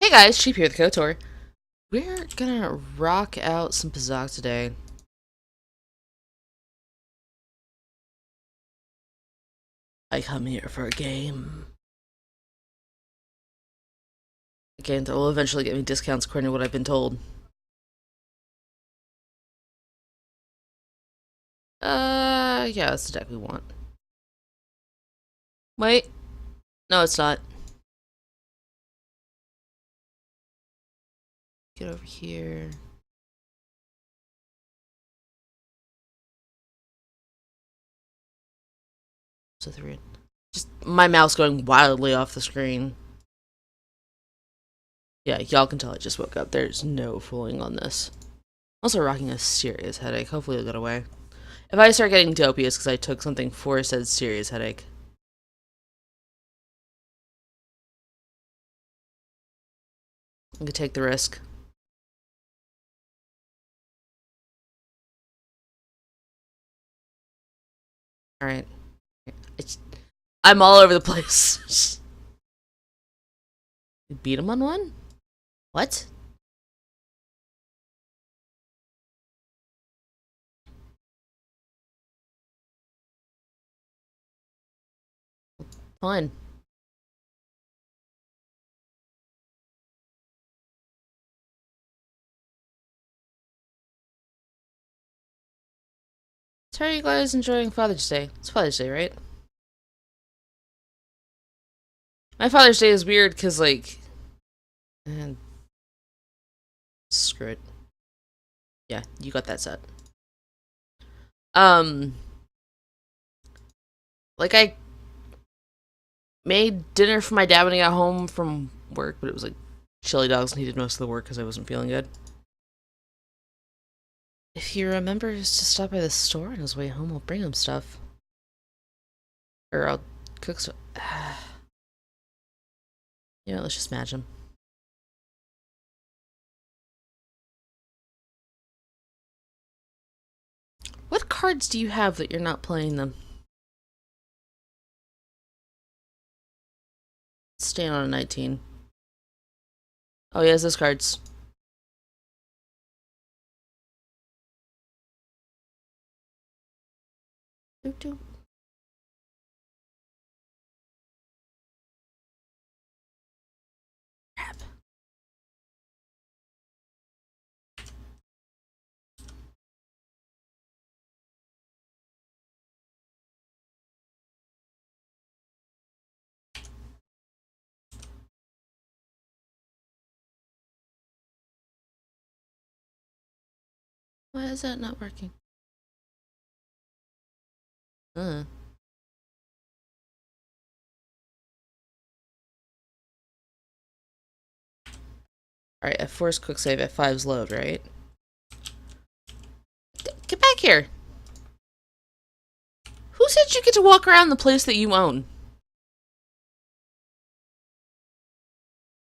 Hey guys, Cheap here, the KOTOR. We're gonna rock out some Pazak today. I come here for a game. A game that will eventually get me discounts according to what I've been told. Yeah, that's the deck we want. Wait. No, it's not. Get over here. So three. Just my mouse going wildly off the screen. Yeah, y'all can tell I just woke up. There's no fooling on this. I'm also rocking a serious headache. Hopefully it'll get away. If I start getting dopey, it's because I took something for said serious headache. I could take the risk. Alright. I'm all over the place. You beat him on one? What? Fine. So how are you guys enjoying Father's Day? It's Father's Day, right? My Father's Day is weird because, like... Man. Screw it. Yeah, you got that set. Like, I made dinner for my dad when he got home from work, but it was, like, chili dogs, and he did most of the work because I wasn't feeling good. If he remembers to stop by the store on his way home, I'll bring him stuff. Or I'll cook stuff. You know, let's just match him. What cards do you have that you're not playing them? Staying on a 19. Oh, he has those cards. Doop doop. Crap. Why is that not working? Alright, at 4's quick save, at 5's load, right? Get back here! Who said you get to walk around the place that you own?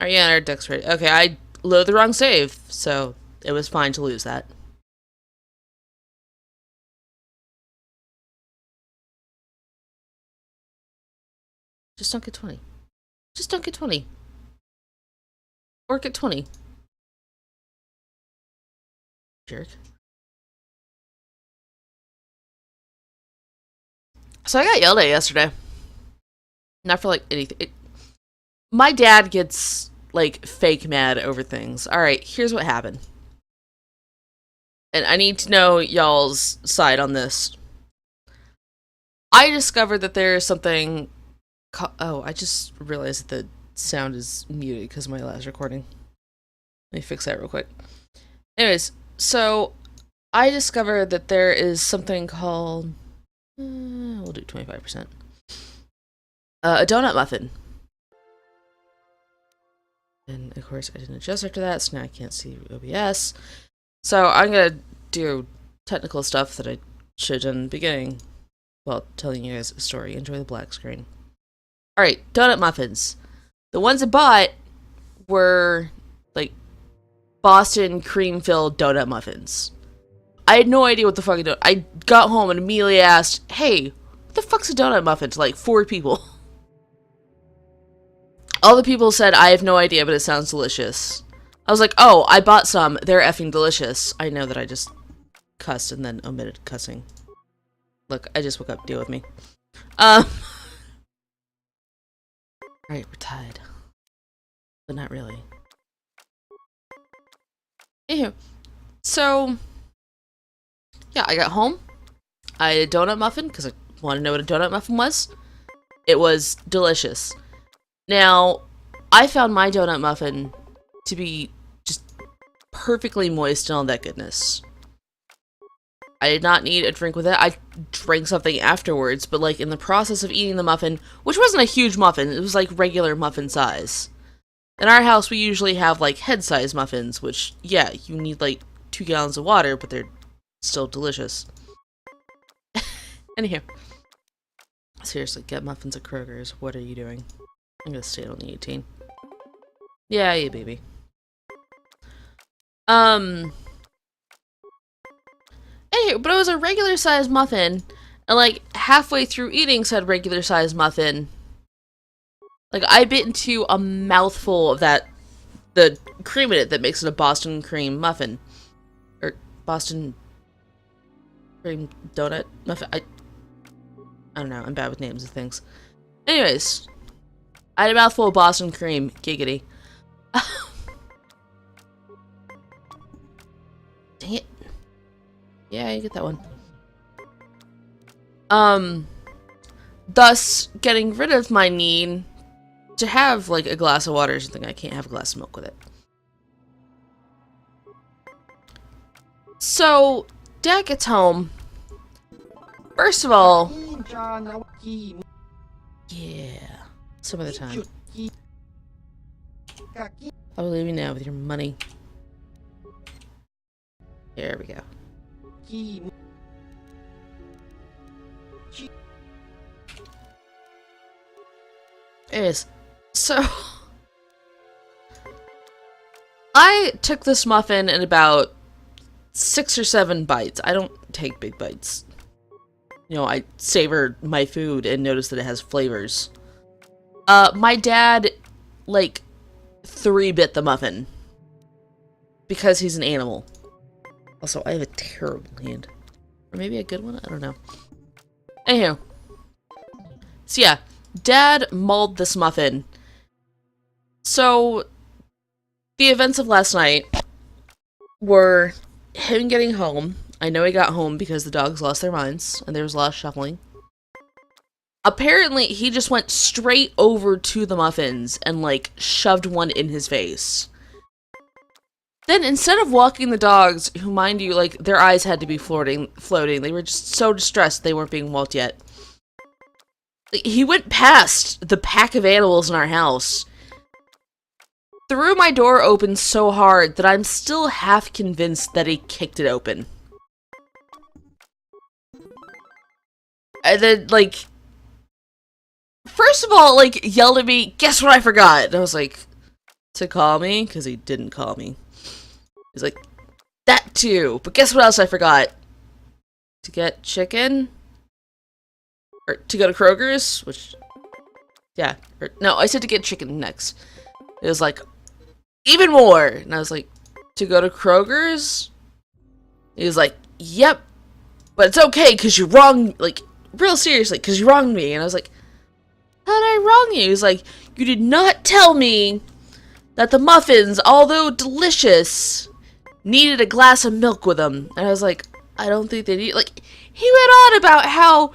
Alright, yeah, our deck's ready. Okay, I loaded the wrong save, so it was fine to lose that. Just don't get 20. Just don't get 20. Or get 20. Jerk. So I got yelled at yesterday. Not for, like, anything. My dad gets, like, fake mad over things. Alright, here's what happened. And I need to know y'all's side on this. I discovered that there's something... Oh, I just realized that the sound is muted because of my last recording. Let me fix that real quick. Anyways, so I discovered that there is something called... we'll do 25%. A donut muffin. And of course I didn't adjust after that, so now I can't see OBS. So I'm gonna do technical stuff that I should have done in the beginning while telling you guys a story. Enjoy the black screen. Alright, donut muffins. The ones I bought were, like, Boston cream-filled donut muffins. I had no idea what the fuck I got home and immediately asked, hey, what the fuck's a donut muffin to, like, 4 people? All the people said, I have no idea, but it sounds delicious. I was like, oh, I bought some. They're effing delicious. I know that I just cussed and then omitted cussing. Look, I just woke up. Deal with me. Alright, we're tied. But not really. Anywho. So, yeah, I got home. I ate a donut muffin, because I wanted to know what a donut muffin was. It was delicious. Now, I found my donut muffin to be just perfectly moist and all that goodness. I did not need a drink with it. I drank something afterwards, but like in the process of eating the muffin, which wasn't a huge muffin, it was like regular muffin size. In our house, we usually have like head-sized muffins, which, yeah, you need like 2 gallons of water, but they're still delicious. Anywho. Seriously, get muffins at Kroger's. What are you doing? I'm gonna stay on the 18. Yeah, yeah, baby. Anyway, but it was a regular sized muffin, and like halfway through eating said regular sized muffin, like I bit into a mouthful of that, the cream in it that makes it a Boston cream muffin. Or Boston cream donut muffin. I don't know, I'm bad with names of things. Anyways, I had a mouthful of Boston cream, giggity. Dang it. Yeah, you get that one. Thus getting rid of my need to have like a glass of water or something. I can't have a glass of milk with it. So, Dad gets home. First of all, yeah, some other time. I will leave you now with your money. There we go. Anyways, so I took this muffin in about 6 or 7 bites. I don't take big bites. You know, I savor my food and notice that it has flavors. My dad, like, 3-bit the muffin. Because he's an animal. Also, I have a terrible hand. Or maybe a good one? I don't know. Anywho. So yeah, Dad mauled this muffin. So, the events of last night were him getting home. I know he got home because the dogs lost their minds, and there was a lot of shuffling. Apparently, he just went straight over to the muffins and, like, shoved one in his face. Then, instead of walking the dogs, who, mind you, like, their eyes had to be floating, they were just so distressed they weren't being walked yet. He went past the pack of animals in our house, threw my door open so hard that I'm still half convinced that he kicked it open. And then, like, first of all, like, yelled at me, guess what I forgot? And I was like, to call me? Because he didn't call me. He's like, that too, but guess what else I forgot? To get chicken? Or to go to Kroger's? Which, yeah. Or, no, I said to get chicken next. It was like, even more! And I was like, to go to Kroger's? He was like, yep, but it's okay, because you wronged, like, real seriously, because you wronged me. And I was like, how did I wrong you? He was like, you did not tell me that the muffins, although delicious, needed a glass of milk with them. And I was like, I don't think they need, like, he went on about how,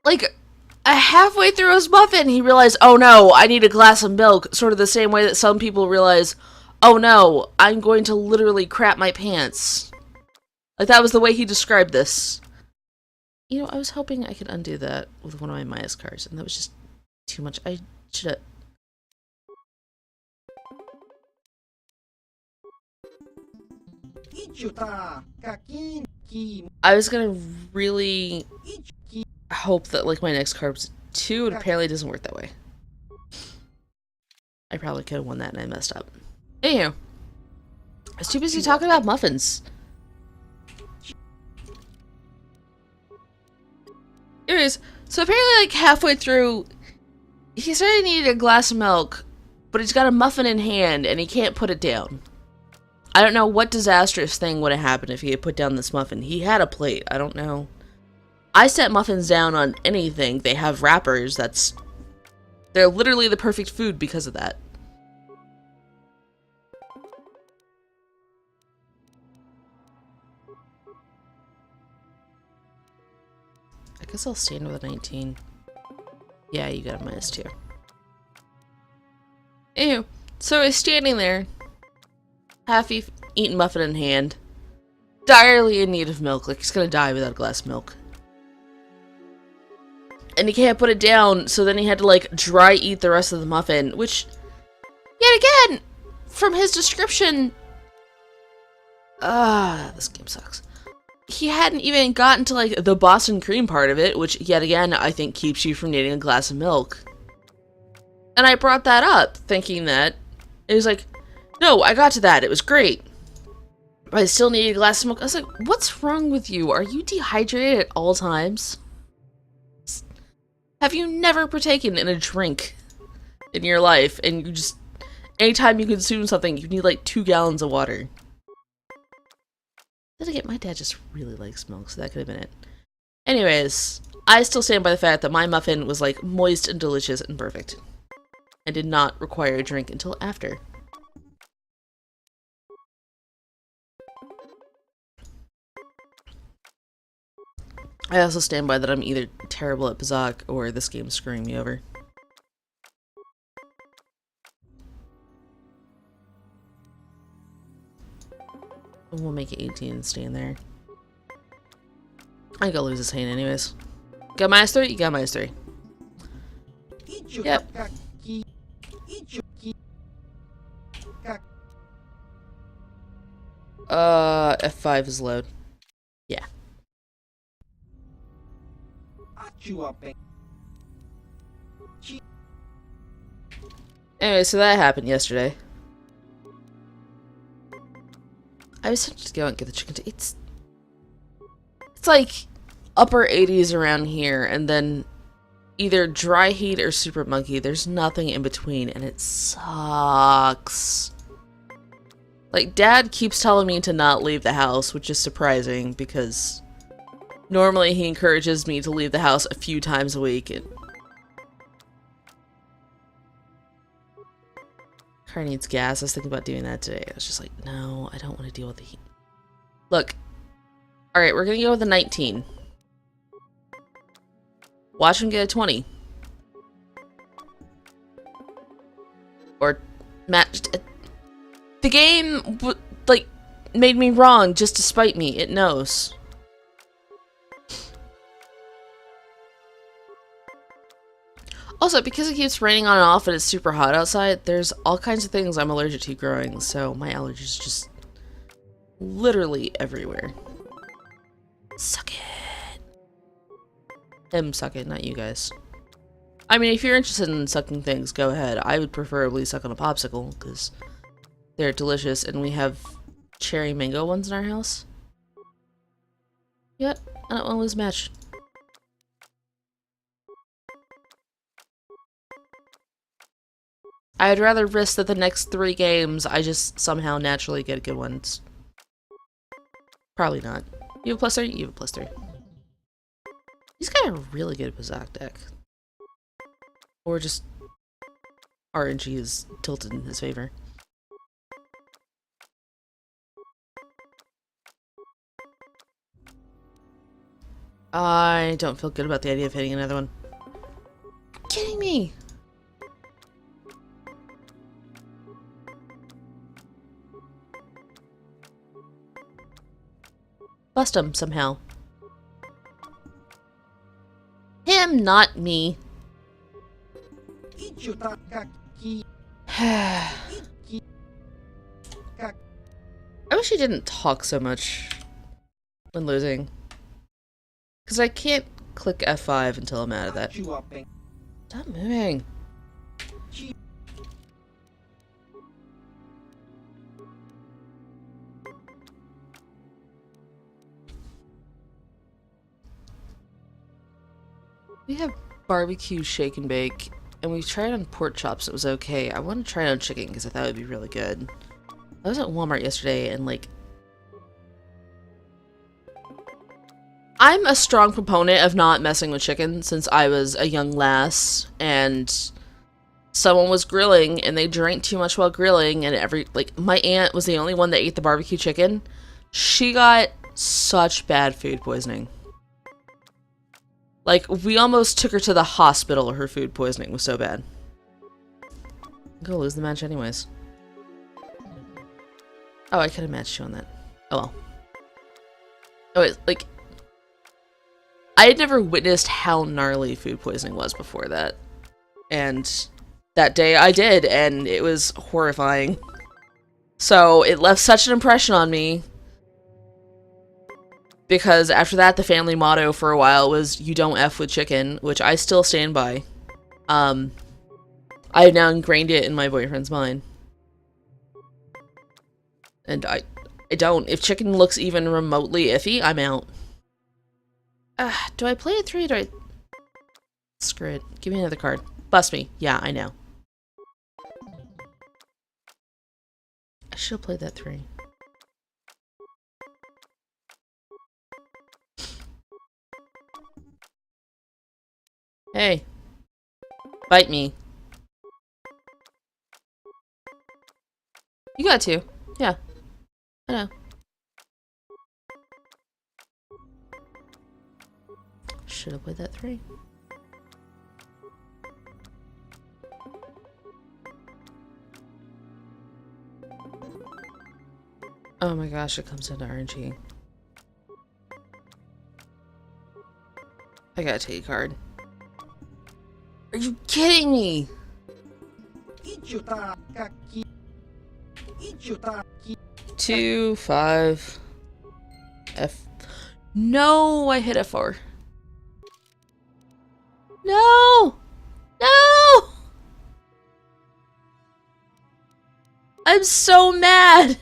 like, halfway through his muffin, he realized, oh no, I need a glass of milk, sort of the same way that some people realize, oh no, I'm going to literally crap my pants. Like, that was the way he described this. You know, I was hoping I could undo that with one of my Maya's cards, and that was just too much. I should have... I was gonna really hope that, like, my next card was 2, and apparently it doesn't work that way. I probably could have won that, and I messed up. Anywho. I was too busy talking about muffins. Anyways, so apparently, like, halfway through He said he needed a glass of milk, but he's got a muffin in hand and he can't put it down. I don't know what disastrous thing would have happened if he had put down this muffin. He had a plate. I don't know. I set muffins down on anything. They have wrappers. They're literally the perfect food because of that. I guess I'll stand with a 19. Yeah, you got a -2. Ew. So he's standing there, half-eaten muffin in hand, direly in need of milk, like he's gonna die without a glass of milk. And he can't put it down, so then he had to, like, dry eat the rest of the muffin, which, yet again, from his description, this game sucks. He hadn't even gotten to, like, the Boston cream part of it, which, yet again, I think keeps you from needing a glass of milk. And I brought that up, thinking that, it was like, no, I got to that, it was great. But I still need a glass of milk. I was like, what's wrong with you? Are you dehydrated at all times? Have you never partaken in a drink in your life, and you just, anytime you consume something, you need like 2 gallons of water? Then again, my dad just really likes milk, so that could have been it. Anyways, I still stand by the fact that my muffin was like moist and delicious and perfect. I did not require a drink until after. I also stand by that I'm either terrible at Bazak or this game's screwing me over. We'll make it 18 and stay in there. I gotta lose his hand anyways. Got -3? You got -3. Yep. F5 is load. Yeah. Anyway, so that happened yesterday. I was tempted to go and get the chicken. It's like upper 80s around here, and then either dry heat or super muggy. There's nothing in between, and it sucks. Like, Dad keeps telling me to not leave the house, which is surprising because normally he encourages me to leave the house a few times a week. And car needs gas. I was thinking about doing that today. I was just like, no, I don't want to deal with the heat. Look. Alright, we're gonna go with a 19. Watch him get a 20. Or the game, like, made me wrong just to spite me. It knows. Also, because it keeps raining on and off and it's super hot outside, there's all kinds of things I'm allergic to growing, so my allergies just literally everywhere. Suck it. Him suck it, not you guys. I mean, if you're interested in sucking things, go ahead. I would preferably suck on a popsicle, because they're delicious, and we have cherry mango ones in our house. Yep, I don't want to lose a match. I'd rather risk that the next 3 games I just somehow naturally get good ones. Probably not. You have a +3? You have a +3. He's got a really good Bazak deck. Or just RNG is tilted in his favor. I don't feel good about the idea of hitting another one. Are you kidding me? Bust him somehow. Him, not me. I wish he didn't talk so much when losing. Because I can't click F5 until I'm out of that. Stop moving. We have barbecue shake and bake And we tried on pork chops, it was okay. I want to try it on chicken because I thought it would be really good. I was at Walmart yesterday and like... I'm a strong proponent of not messing with chicken since I was a young lass and someone was grilling and they drank too much while grilling and my aunt was the only one that ate the barbecue chicken. She got such bad food poisoning. Like, we almost took her to the hospital. Her food poisoning was so bad. I'm gonna lose the match anyways. Oh, I could have matched you on that. Oh well. Oh, wait, like... I had never witnessed how gnarly food poisoning was before that. And that day I did, and it was horrifying. So, it left such an impression on me. Because after that, the family motto for a while was, you don't F with chicken, which I still stand by. I have now ingrained it in my boyfriend's mind. And I don't. If chicken looks even remotely iffy, I'm out. Do I play it 3 or do I... Screw it. Give me another card. Bust me. Yeah, I know. I should have played that 3. Hey. Bite me. You got 2. Yeah. I know. Should have played that 3. Oh my gosh, it comes into RNG. I gotta take a card. Are you kidding me? 2, 5, F. No, I hit F4. No! No! I'm so mad!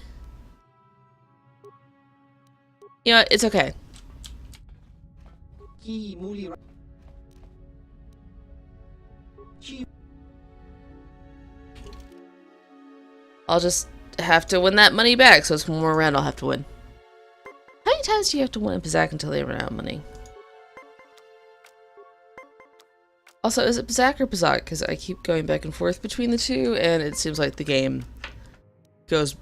You know what? It's okay. I'll just have to win that money back, so it's one more round I'll have to win. How many times do you have to win a Bazak until they run out of money? Also, is it Bazak or Bazak? Because I keep going back and forth between the two, and it seems like the game goes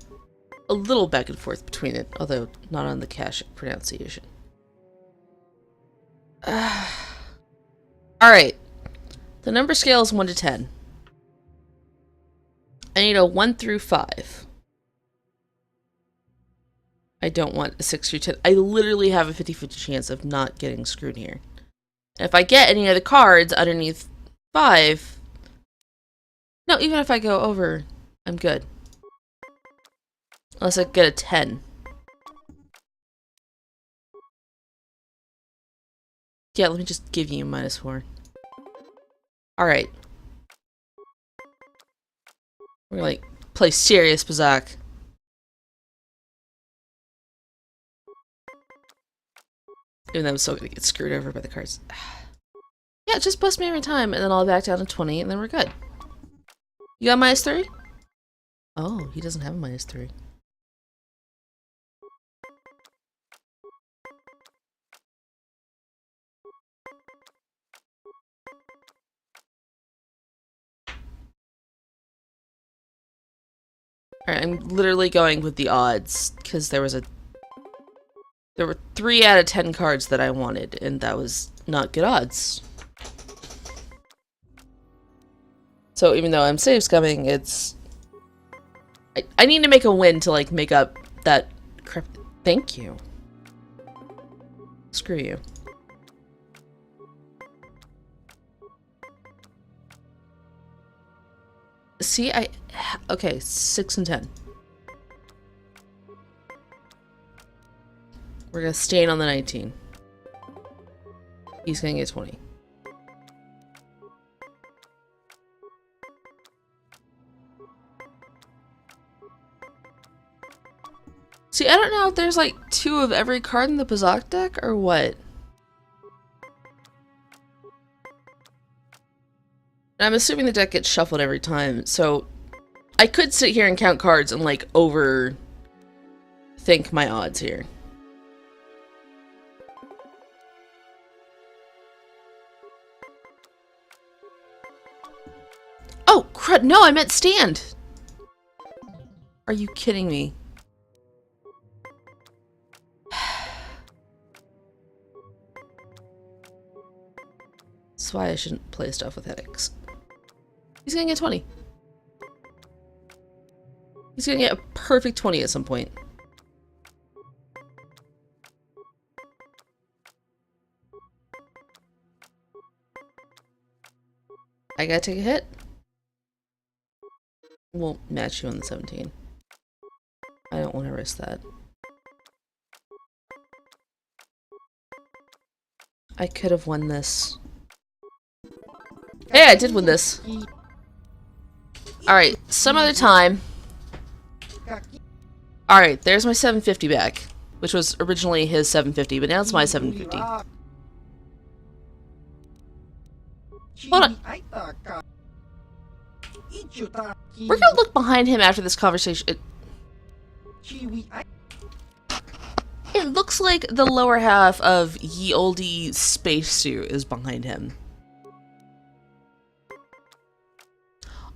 a little back and forth between it, although not on the cash pronunciation. Alright. The number scale is 1 to 10. I need a 1 through 5. I don't want a 6 through 10. I literally have a 50-50 chance of not getting screwed here. And if I get any of the cards underneath 5... No, even if I go over, I'm good. Unless I get a 10. Yeah, let me just give you -4. Alright. We're gonna, like, play serious Bazak. Even though I'm still gonna get screwed over by the cards. Yeah, just bust me every time, and then I'll back down to 20, and then we're good. You got -3? Oh, he doesn't have a -3. Alright, I'm literally going with the odds, because there were 3 out of 10 cards that I wanted, and that was not good odds. So even though I'm save scumming, it's... I need to make a win to, like, make up that crap. Thank you. Screw you. See, okay, 6 and 10. We're gonna stay on the 19. He's gonna get 20. See, I don't know if there's like 2 of every card in the Bazak deck or what. I'm assuming the deck gets shuffled every time, so I could sit here and count cards and, like, overthink my odds here. Oh, crud, no, I meant stand! Are you kidding me? That's why I shouldn't play stuff with headaches. He's gonna get 20. He's gonna get a perfect 20 at some point. I gotta take a hit. Won't match you on the 17. I don't want to risk that. I could have won this. Hey, I did win this. Alright, some other time. Alright, there's my 750 back. Which was originally his 750, but now it's my 750. Hold on. We're gonna look behind him after this conversation. It looks like the lower half of Ye Olde spacesuit is behind him.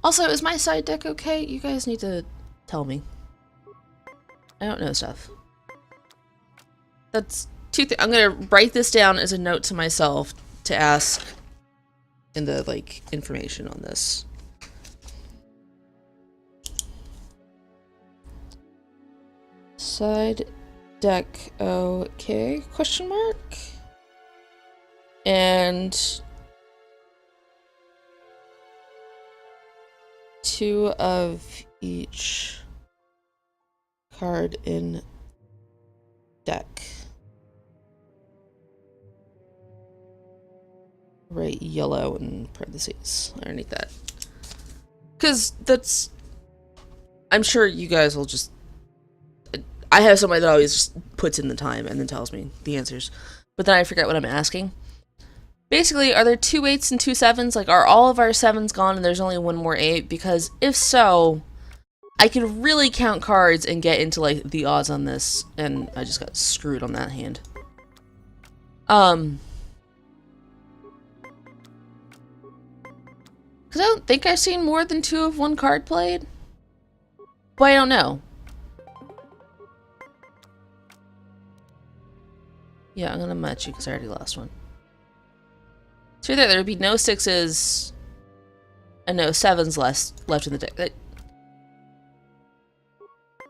Also, is my side deck okay? You guys need to tell me. I don't know stuff. That's two things. I'm gonna write this down as a note to myself to ask in the, like, information on this. Side deck okay? Question mark? And 2 of each card in deck. Write yellow in parentheses underneath that. Because that's... I'm sure you guys will just... I have somebody that always just puts in the time and then tells me the answers. But then I forget what I'm asking. Basically, are there 2 8s and 2 7s? Like, are all of our 7s gone and there's only one more 8? Because if so, I could really count cards and get into, like, the odds on this. And I just got screwed on that hand. Because I don't think I've seen more than 2 of one card played. But I don't know. Yeah, I'm gonna match you because I already lost one. So there would be no 6s and no 7s left in the deck.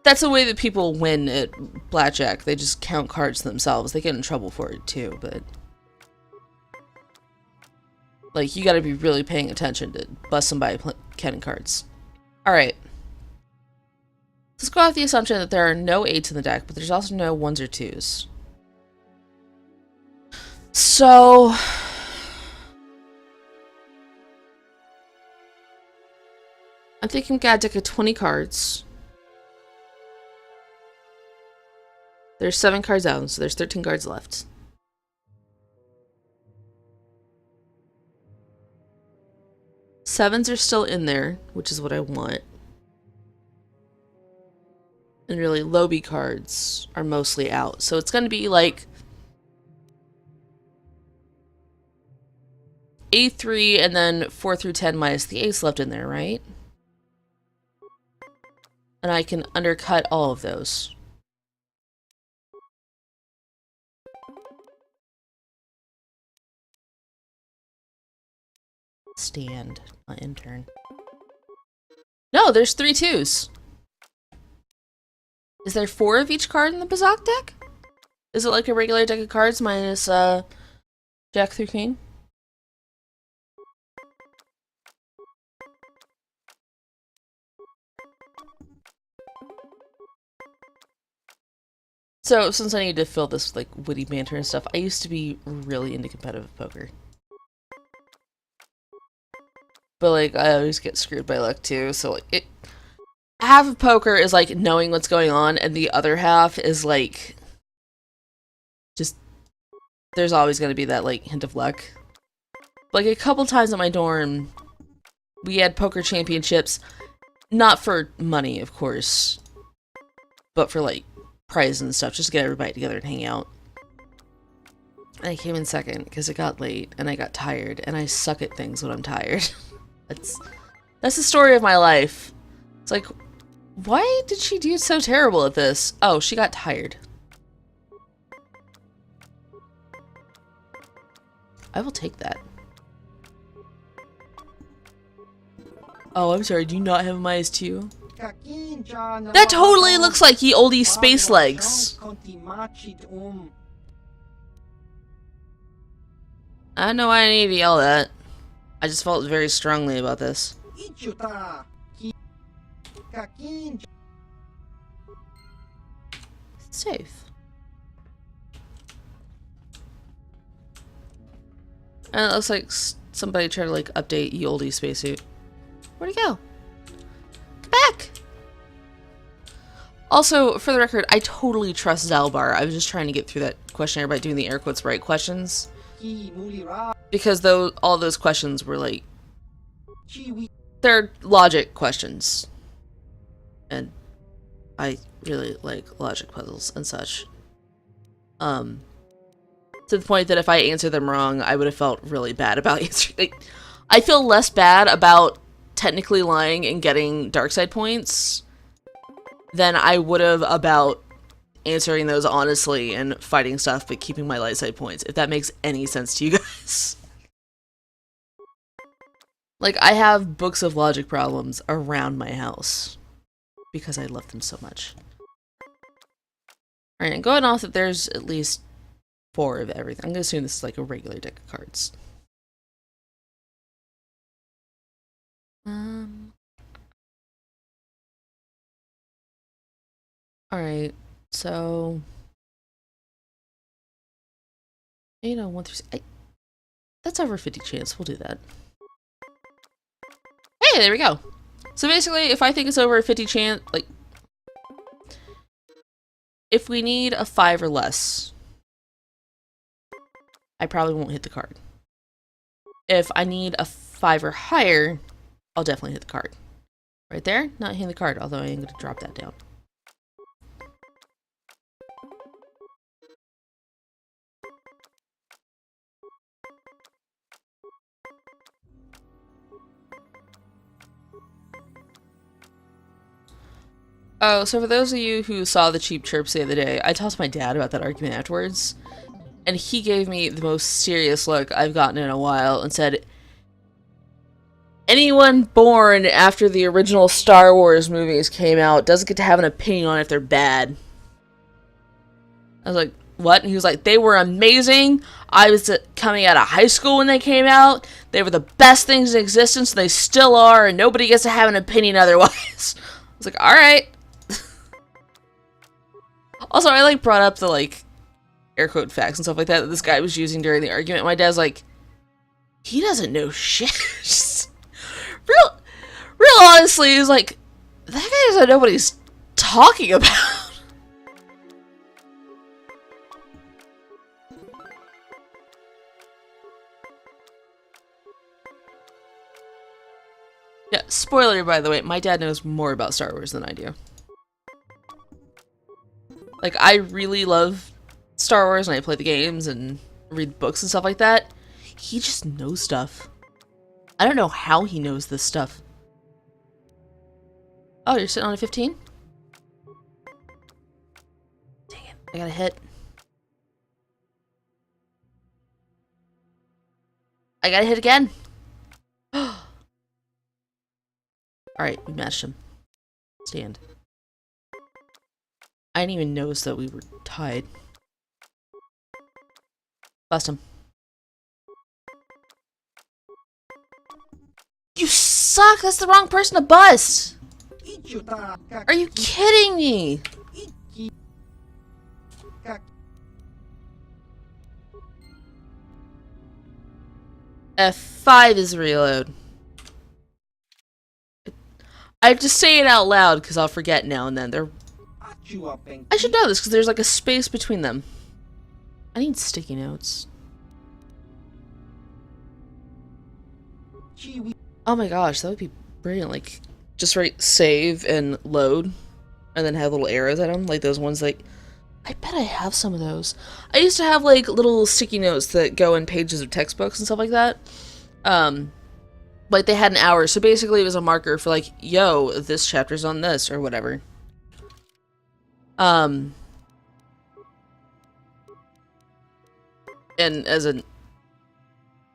That's the way that people win at blackjack. They just count cards themselves. They get in trouble for it too, but... like, you gotta be really paying attention to bust somebody counting cards. Alright. Let's go off the assumption that there are no 8s in the deck, but there's also no 1s or 2s. So... I'm thinking we got a deck of 20 cards. There's 7 cards out, so there's 13 cards left. Sevens are still in there, which is what I want. And really, Lobby cards are mostly out. So it's going to be like A3 and then 4 through 10 minus the ace left in there, right? And I can undercut all of those. Stand, not intern. No, there's 3 2s. Is there 4 of each card in the Bazak deck? Is it like a regular deck of cards minus Jack through King? So, since I need to fill this with, like, witty banter and stuff, I used to be really into competitive poker. But, like, I always get screwed by luck, too, so, like, half of poker is, like, knowing what's going on, and the other half is, like, just, there's always gonna be that, like, hint of luck. Like, a couple times at my dorm, we had poker championships, not for money, of course, but for like prizes and stuff, just to get everybody together and hang out. And I came in second because it got late and I got tired, and I suck at things when I'm tired. That's the story of my life. It's like, why did she do so terrible at this? Oh, she got tired. I will take that. Oh, I'm sorry, do you not have my eyes too? That totally looks like ye oldie space legs. I don't know why I need to yell that. I just felt very strongly about this. Safe. And it looks like somebody tried to like update ye oldie spacesuit. Where'd he go? Come back! Also, for the record, I totally trust Zalbar. I was just trying to get through that questionnaire by doing the air quotes right questions. Because all those questions were like... they're logic questions. And I really like logic puzzles and such. To the point that if I answered them wrong, I would have felt really bad about answering. Like, I feel less bad about technically lying and getting dark side points than I would have about answering those honestly and fighting stuff but keeping my light side points, if that makes any sense to you guys. Like, I have books of logic problems around my house because I love them so much. Alright, and going off that there's at least 4 of everything. I'm gonna assume this is like a regular deck of cards. Alright, so... 1 through 6. That's over 50 chance, we'll do that. Hey, there we go! So basically, if I think it's over a 50 chance, like... if we need a 5 or less, I probably won't hit the card. If I need a 5 or higher, I'll definitely hit the card. Right there, not hitting the card, although I am going to drop that down. Oh, so for those of you who saw the cheap chirps the other day, I talked to my dad about that argument afterwards, and he gave me the most serious look I've gotten in a while and said, anyone born after the original Star Wars movies came out doesn't get to have an opinion on if they're bad. I was like, what? And he was like, they were amazing. I was coming out of high school when they came out. They were the best things in existence, and they still are, and nobody gets to have an opinion otherwise. I was like, alright. Also, I like brought up the like air quote facts and stuff like that this guy was using during the argument. My dad's like, he doesn't know shit. real honestly, he's like, that guy doesn't know what he's talking about. Yeah, spoiler by the way, my dad knows more about Star Wars than I do. Like, I really love Star Wars and I play the games and read books and stuff like that. He just knows stuff. I don't know how he knows this stuff. Oh, you're sitting on a 15? Dang it, I got a hit. I got a hit again. Alright, we matched him. Stand. I didn't even notice that we were tied. Bust him. You suck! That's the wrong person to bust! Are you kidding me? F5 is reload. I have to say it out loud because I'll forget now and then. I should know this because there's like a space between them. I need sticky notes. Oh my gosh, that would be brilliant. Like, just write save and load, and then have little arrows at them, like those ones like. I bet I have some of those. I used to have like little sticky notes that go in pages of textbooks and stuff like that. Like they had an hour, so basically it was a marker for like, yo, this chapter's on this or whatever. And as an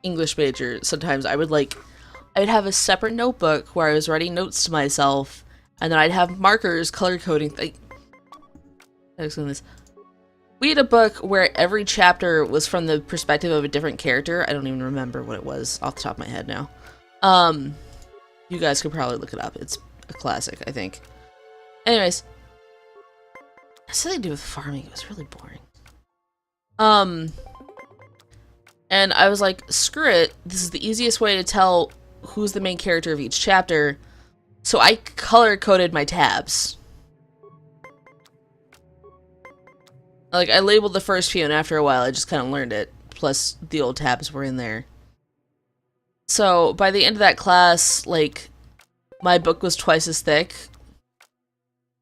English major, sometimes I'd have a separate notebook where I was writing notes to myself, and then I'd have markers color coding. Like, how to explain this? We had a book where every chapter was from the perspective of a different character. I don't even remember what it was off the top of my head now. You guys could probably look it up. It's a classic, I think. Anyways, that's something to do with farming. It was really boring. And I was like, screw it. This is the easiest way to tell who's the main character of each chapter. So I color-coded my tabs. Like, I labeled the first few, and after a while, I just kind of learned it. Plus, the old tabs were in there. So, by the end of that class, like, my book was twice as thick.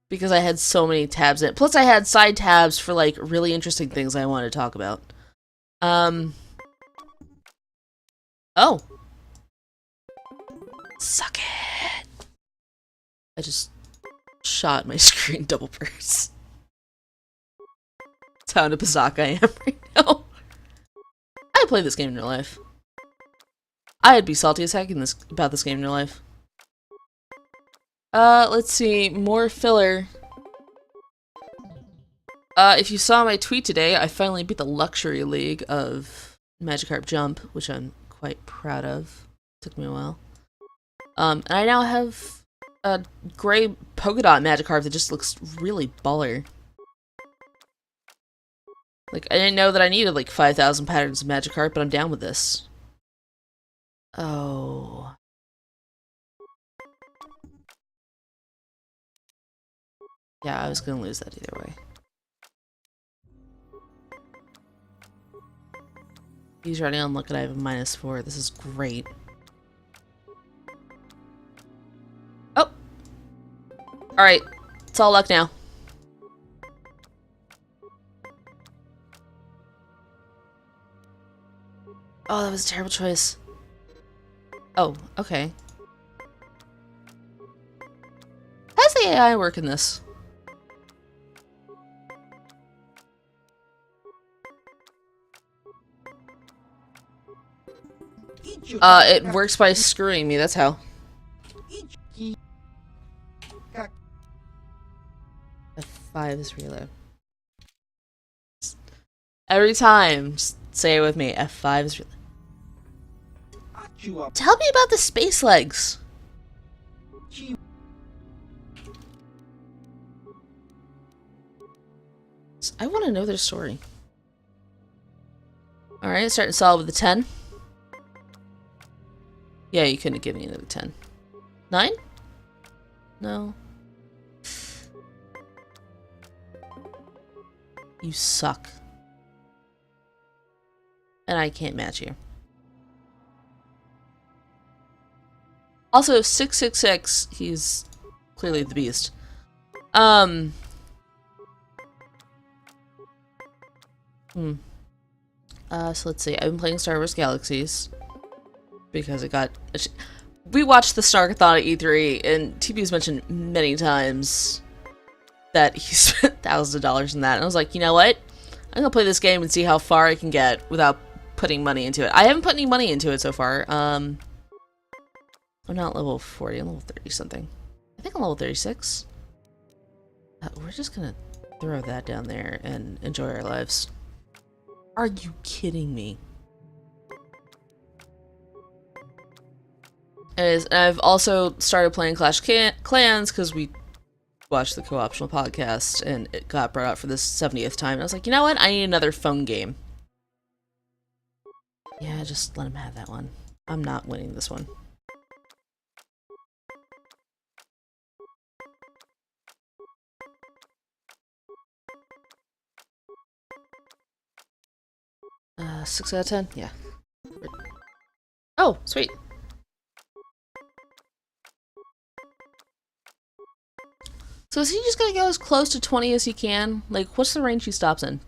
Because I had so many tabs in it. Plus, I had side tabs for, like, really interesting things I wanted to talk about. Oh. Suck it. I just shot my screen double burst. That's how into Pizaka I am right now. I'd play this game in real life. I'd be salty as heck about this game in real life. Let's see. More filler. If you saw my tweet today, I finally beat the Luxury League of Magikarp Jump, which I'm quite proud of. Took me a while. And I now have a gray polka dot Magikarp that just looks really baller. Like, I didn't know that I needed, like, 5,000 patterns of Magikarp, but I'm down with this. Oh. Yeah, I was gonna lose that either way. He's running on luck and I have a -4. This is great. Oh! Alright. It's all luck now. Oh, that was a terrible choice. Oh, okay. How's the AI work in this? It works by screwing me, that's how. F5 is reload. Every time, say it with me, F5 is reload. Tell me about the space legs. I want to know their story. Alright, starting solid with a 10. Yeah, you couldn't give me another 10. 9? No. You suck. And I can't match you. Also, 666, he's clearly the beast. So let's see. I've been playing Star Wars Galaxies. Because it got... We watched the Snarkathon at E3, and TB's mentioned many times that he spent thousands of dollars in that. And I was like, you know what? I'm gonna play this game and see how far I can get without putting money into it. I haven't put any money into it so far. I'm not level 40, I'm level 30 something. I think I'm level 36. We're just gonna throw that down there and enjoy our lives. Are you kidding me? I've also started playing Clash Clans because we watched the Co-optional podcast and it got brought out for the 70th time. And I was like, you know what? I need another phone game. Yeah, just let him have that one. I'm not winning this one. Uh, 6 out of 10? Yeah. Oh, sweet. So is he just gonna go as close to 20 as he can? Like, what's the range he stops in?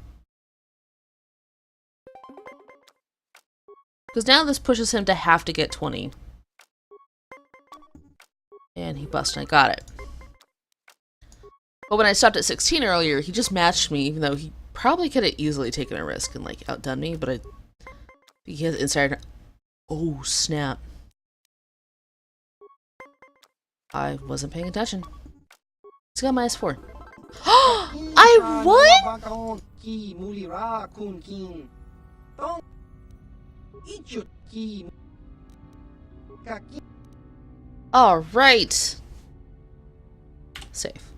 Because now this pushes him to have to get 20. And he busted, and I got it. But when I stopped at 16 earlier, he just matched me, even though he probably could have easily taken a risk and, like, outdone me, but he has inside. Oh, snap. I wasn't paying attention. He's got -4. I won?! Alright. Safe.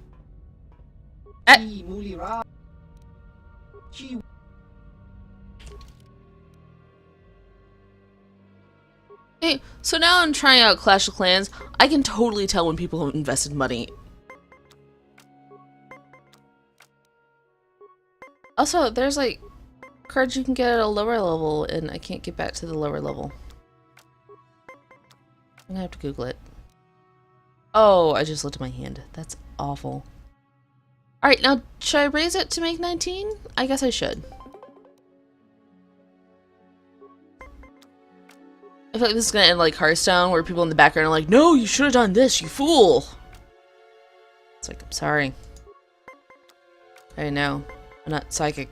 Hey, so now I'm trying out Clash of Clans. I can totally tell when people have invested money. Also, there's like cards you can get at a lower level, and I can't get back to the lower level. I'm gonna have to Google it. Oh, I just looked at my hand. That's awful. Alright, now should I raise it to make 19? I guess I should. I feel like this is gonna end like Hearthstone, where people in the background are like, no, you should have done this, you fool! It's like, I'm sorry. I know. I'm not psychic.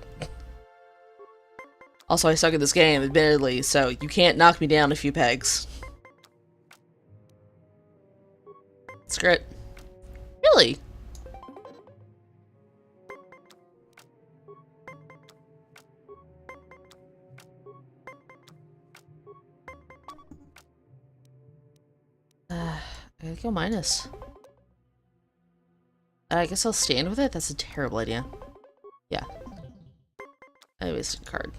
Also, I suck at this game, admittedly, so you can't knock me down a few pegs. Screw it. Really? I gotta go minus. I guess I'll stand with it? That's a terrible idea. Yeah. I wasted a card.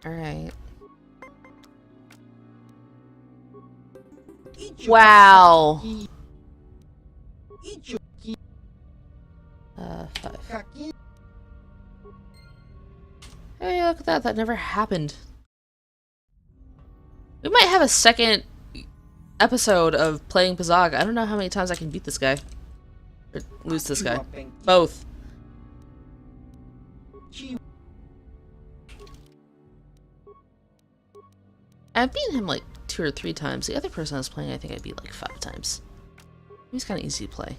Alright. Wow! 5. Hey, look at that. That never happened. We might have a second episode of playing Pazog. I don't know how many times I can beat this guy. Or lose this guy. Both. I've beaten him like 2 or 3 times. The other person I was playing, I think I beat like 5 times. He's kind of easy to play.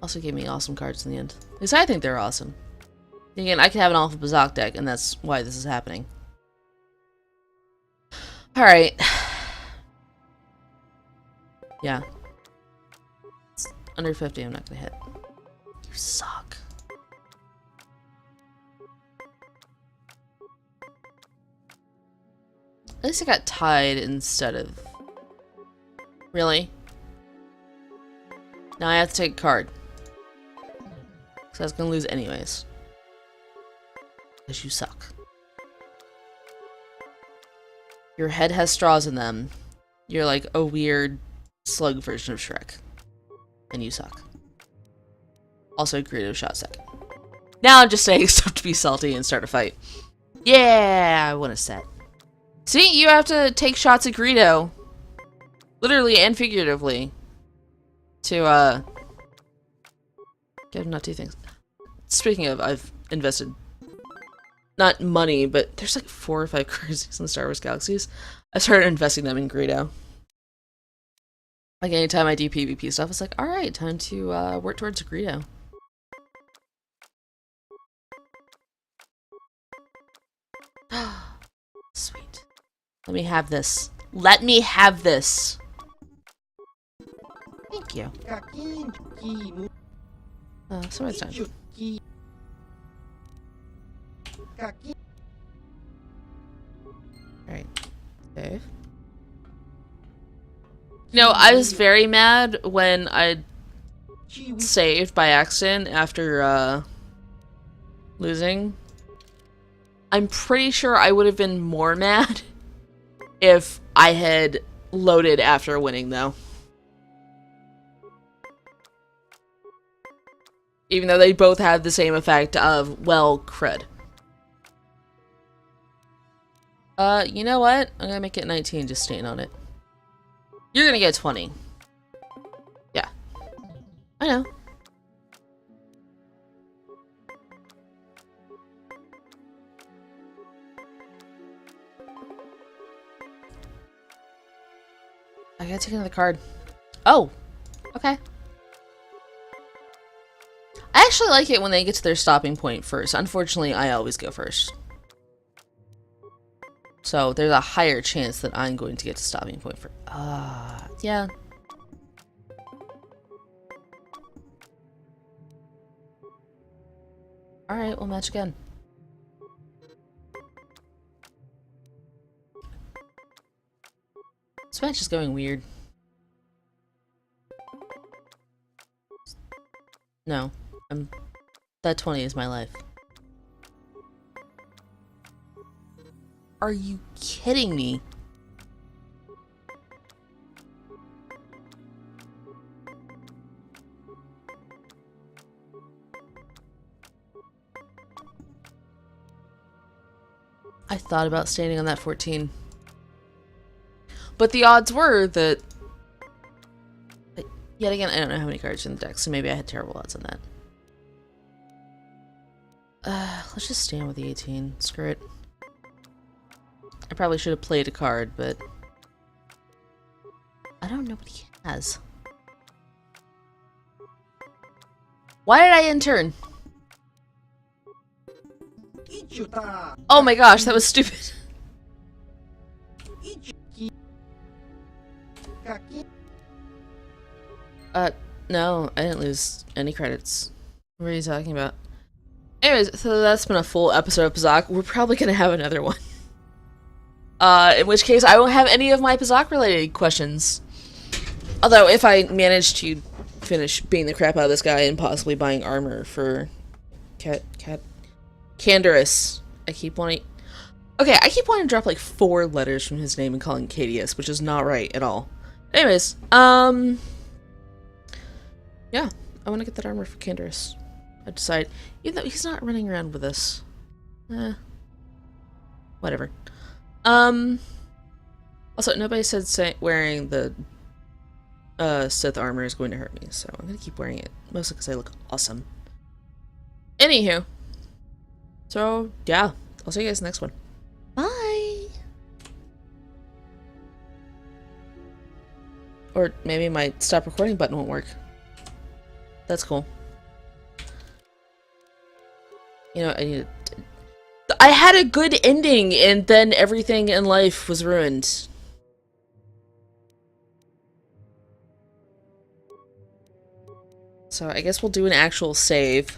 Also gave me awesome cards in the end. At least I think they're awesome. Again, I could have an awful Bazak deck, and that's why this is happening. Alright. Yeah. It's under 50, I'm not gonna hit. You suck. At least I got tied instead of... Really? Now I have to take a card. Because I was gonna lose anyways. Because you suck. Your head has straws in them. You're like a weird slug version of Shrek. And you suck. Also, Greedo shot second. Now I'm just saying stuff to be salty and start a fight. Yeah, I won a set. See, you have to take shots at Greedo. Literally and figuratively. To, get him not do things. Speaking of, I've invested... not money, but there's like 4 or 5 currencies in the Star Wars Galaxies. I started investing them in Greedo. Like anytime I do PvP stuff, it's like, alright, time to work towards Greedo. Sweet. Let me have this. Let me have this! Thank you. Somebody's time. Alright. Save. No, I was very mad when I saved by accident after losing. I'm pretty sure I would have been more mad if I had loaded after winning, though. Even though they both have the same effect of, well, crud. You know what? I'm gonna make it 19, just staying on it. You're gonna get 20. Yeah. I know. I gotta take another card. Oh! Okay. I actually like it when they get to their stopping point first. Unfortunately, I always go first. So there's a higher chance that I'm going to get to stopping point first. Yeah. Alright, we'll match again. This match is going weird. No. That 20 is my life. Are you kidding me? I thought about standing on that 14. But the odds were that... Yet again, I don't know how many cards are in the deck, so maybe I had terrible odds on that. Let's just stand with the 18. Screw it. I probably should have played a card, but... I don't know what he has. Why did I end turn? Oh my gosh, that was stupid. No, I didn't lose any credits. What are you talking about? Anyways, so that's been a full episode of Pazak. We're probably gonna have another one. In which case I won't have any of my Pazak related questions. Although, if I manage to finish beating the crap out of this guy and possibly buying armor for Canderous. I keep wanting to drop like 4 letters from his name and calling Cadius, which is not right at all. Anyways, yeah, I want to get that armor for Canderous. I decide, even though he's not running around with us. Whatever. Also, nobody said wearing the Sith armor is going to hurt me, so I'm gonna keep wearing it, mostly because I look awesome. Anywho, so yeah, I'll see you guys next one. Bye! Or maybe my stop recording button won't work. That's cool. You know, I had a good ending, and then everything in life was ruined. So I guess we'll do an actual save.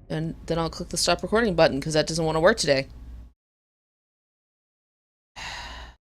And then I'll click the stop recording button, because that doesn't want to work today.